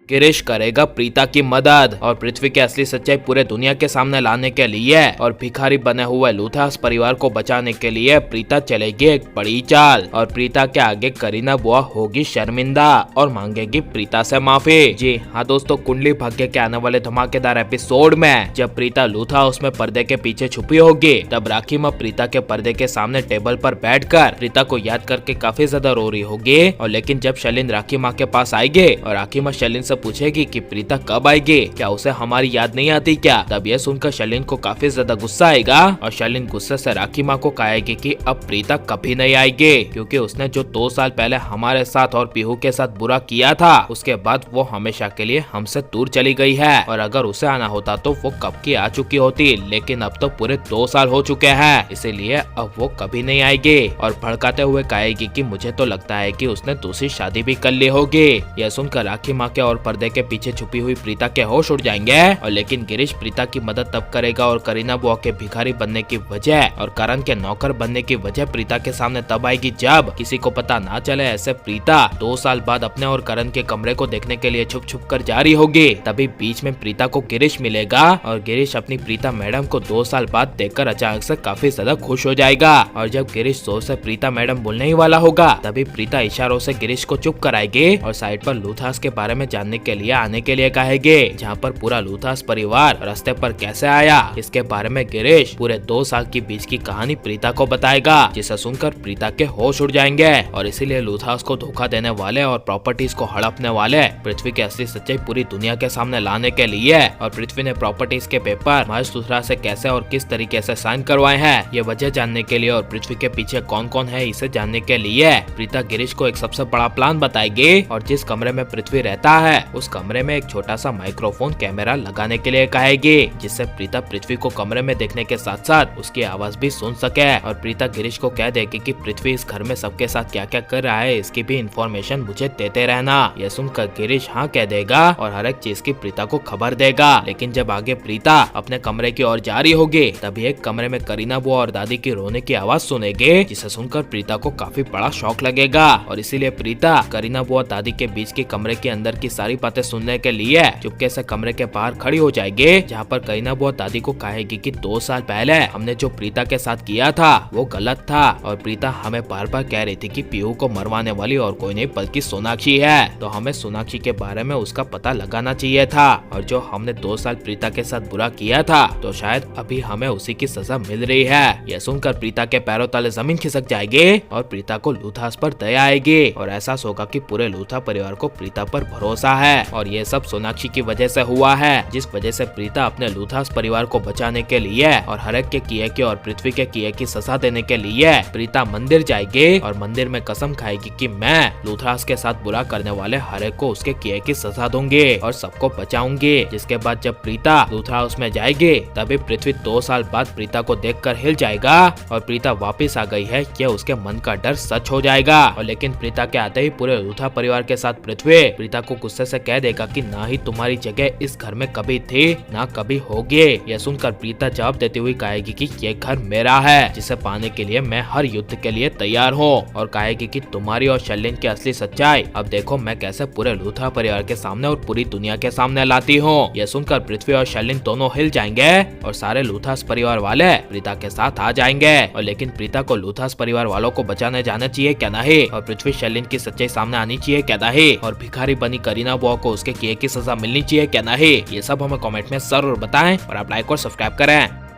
गिरीश करेगा प्रीता की मदद और पृथ्वी की असली सच्चाई पूरे दुनिया के सामने लाने के लिए और भिखारी बने हुए लूथास परिवार को बचाने के लिए प्रीता चलेगी एक बड़ी चाल और प्रीता के आगे करीना बुआ होगी शर्मिंदा और मांगेगी प्रीता से माफी। जी हाँ दोस्तों, कुंडली भाग्य के आने वाले धमाकेदार एपिसोड में जब प्रीता लूथा उसमें पर्दे के पीछे छुपी होगी तब राखी माँ प्रीता के पर्दे के सामने टेबल पर बैठकर प्रीता को याद करके काफी ज्यादा रो रही होगी। और लेकिन जब शैलिन राखी माँ के पास आएगी और राखी माँ शैलिन से पूछेगी कि प्रीता कब आएगी, क्या उसे हमारी याद नहीं आती क्या, तब यह सुनकर शैलिन को काफी ज्यादा गुस्सा आएगा और शैलिन गुस्से से राखी माँ को कहेगी कि अब प्रीता कभी नहीं आएगी क्योंकि उसने जो 2 साल पहले हमारे साथ और पीहू के साथ बुरा किया था उसके बाद वो हमेशा के लिए हमसे दूर चली गई है और अगर उसे आना होता तो वो कब की आ चुकी होती, लेकिन अब तो पूरे 2 साल हो चुके हैं, इसीलिए अब वो कभी नहीं आएगी। और भड़काते हुए कहेगी कि मुझे तो लगता है कि उसने दूसरी शादी भी कर ली होगी। यह सुनकर राखी माँ के और पर्दे के पीछे छुपी हुई प्रीता के होश उड़ जाएंगे और लेकिन गिरीश प्रीता की मदद तब करेगा और करीना बुआ के भिखारी बनने की वजह और करण के नौकर बनने की वजह प्रीता के सामने तब आएगी जब किसी को पता ना चले। ऐसे प्रीता 2 साल बाद अपने और करण के कमरे को देखने के लिए छुप छुप कर जा रही होगी। तभी बीच में प्रीता को गिरीश मिलेगा और गिरीश अपनी प्रीता मैडम को 2 साल बाद देखकर अचानक से काफी ज्यादा खुश हो जाएगा और जब गिरीश जोर से प्रीता मैडम बोलने ही वाला होगा तभी प्रीता इशारों से गिरीश को चुप कराएगी और साइड पर लूथास के बारे में जानने के लिए आने के लिए कहेगी, जहाँ पर पूरा लूथास परिवार रास्ते पर कैसे आया इसके बारे में गिरीश पूरे 2 साल की बीच की कहानी प्रीता को बताएगा, जिसे सुनकर प्रीता के होश उड़ जाएंगे और इसीलिए लूथास को धोखा देने वाले और प्रॉपर्टीज को हड़पने वाले पृथ्वी की असली सच्चाई पूरी दुनिया के सामने लाने के लिए और पृथ्वी ने प्रॉपर्टीज के पेपर महेश लूथरा से कैसे और किस तरीके से साइन करवाए हैं ये वजह जानने के लिए और पृथ्वी के पीछे कौन कौन है इसे जानने के लिए प्रीता गिरीश को एक सबसे बड़ा प्लान बताएगी और जिस कमरे में पृथ्वी रहता है उस कमरे में एक छोटा सा माइक्रोफोन कैमरा लगाने के लिए कहेगी, जिससे प्रीता पृथ्वी को कमरे में देखने के साथ साथ उसकी आवाज भी सुन सके। और प्रीता गिरीश को कह देगी कि पृथ्वी इस घर में सबके साथ क्या क्या कर रहा है इसकी भी इंफॉर्मेशन मुझे देते रहना। यह सुनकर गिरीश हाँ कह देगा और हर एक चीज की प्रीता को खबर देगा। लेकिन जब आगे प्रीता अपने कमरे की ओर जा रही होगी तभी एक कमरे में करीना बुआ और दादी की रोने की आवाज सुनेगी, जिसे सुनकर प्रीता को काफी बड़ा शौक लगेगा और इसीलिए प्रीता करीना बुआ दादी के बीच के कमरे के अंदर की सारी बातें सुनने के लिए चुपके से कमरे के बाहर खड़ी हो जाएगी, जहाँ पर करीना बुआ दादी को कहेगी कि 2 साल पहले हमने जो प्रीता के साथ किया था वो गलत था और प्रीता हमें बार बार कह रही थी कि पीहू को मरवाने वाली और कोई नहीं बल्कि सोनाक्षी है, तो हमें सोनाक्षी के बारे में उसका पता लगाना चाहिए था और जो हमने 2 साल प्रीता के साथ बुरा किया था तो शायद अभी हमें उसी की सजा मिल रही है। यह सुनकर प्रीता के पैरों तले जमीन खिसक जाएगी और प्रीता को लूथास पर दया आएगी और एहसास होगा कि पूरे लूथा परिवार को प्रीता पर भरोसा है और ये सब सोनाक्षी की वजह से हुआ है, जिस वजह से प्रीता अपने लूथास परिवार को बचाने के लिए और हर एक के किए की और पृथ्वी के किए की सजा देने के लिए प्रीता मंदिर जाएगी और मंदिर में कसम खाएगी कि मैं लूथरास के साथ बुरा करने वाले हर एक को उसके किए की सजा दूंगी और सबको बचाऊंगी। जिसके बाद जब प्रीता लूथरा हाउस में जाएगी तभी पृथ्वी 2 साल बाद प्रीता को देखकर हिल जाएगा और प्रीता वापस आ गई है ये उसके मन का डर सच हो जाएगा। और लेकिन प्रीता के आते ही पूरे लूथरा परिवार के साथ पृथ्वी प्रीता को गुस्से से कह देगा कि ना ही तुम्हारी जगह इस घर में कभी थी ना कभी होगी। यह सुनकर प्रीता जवाब देती हुई कहेगी कि ये घर मेरा है जिसे पाने के लिए मैं हर युद्ध के लिए तैयार हूँ और कहेगी कि तुम्हारी और शैलिन की असली सच्चाई अब देखो मैं कैसे पूरे लूथरा परिवार के सामने और पूरी दुनिया के सामने लाती हूँ। यह सुनकर पृथ्वी और शैलिन दोनों हिल जाएंगे और सारे लूथास परिवार वाले प्रीता के साथ आ जाएंगे और लेकिन प्रीता को लूथास परिवार वालों को बचाने जाना चाहिए क्या नहीं और पृथ्वी शैलिन की सच्चाई सामने आनी चाहिए क्या नहीं और भिखारी बनी करीना बुआ को उसके किए की सजा मिलनी चाहिए क्या नहीं, ये सब हमें कमेंट में जरूर बताएं और आप लाइक और सब्सक्राइब करें।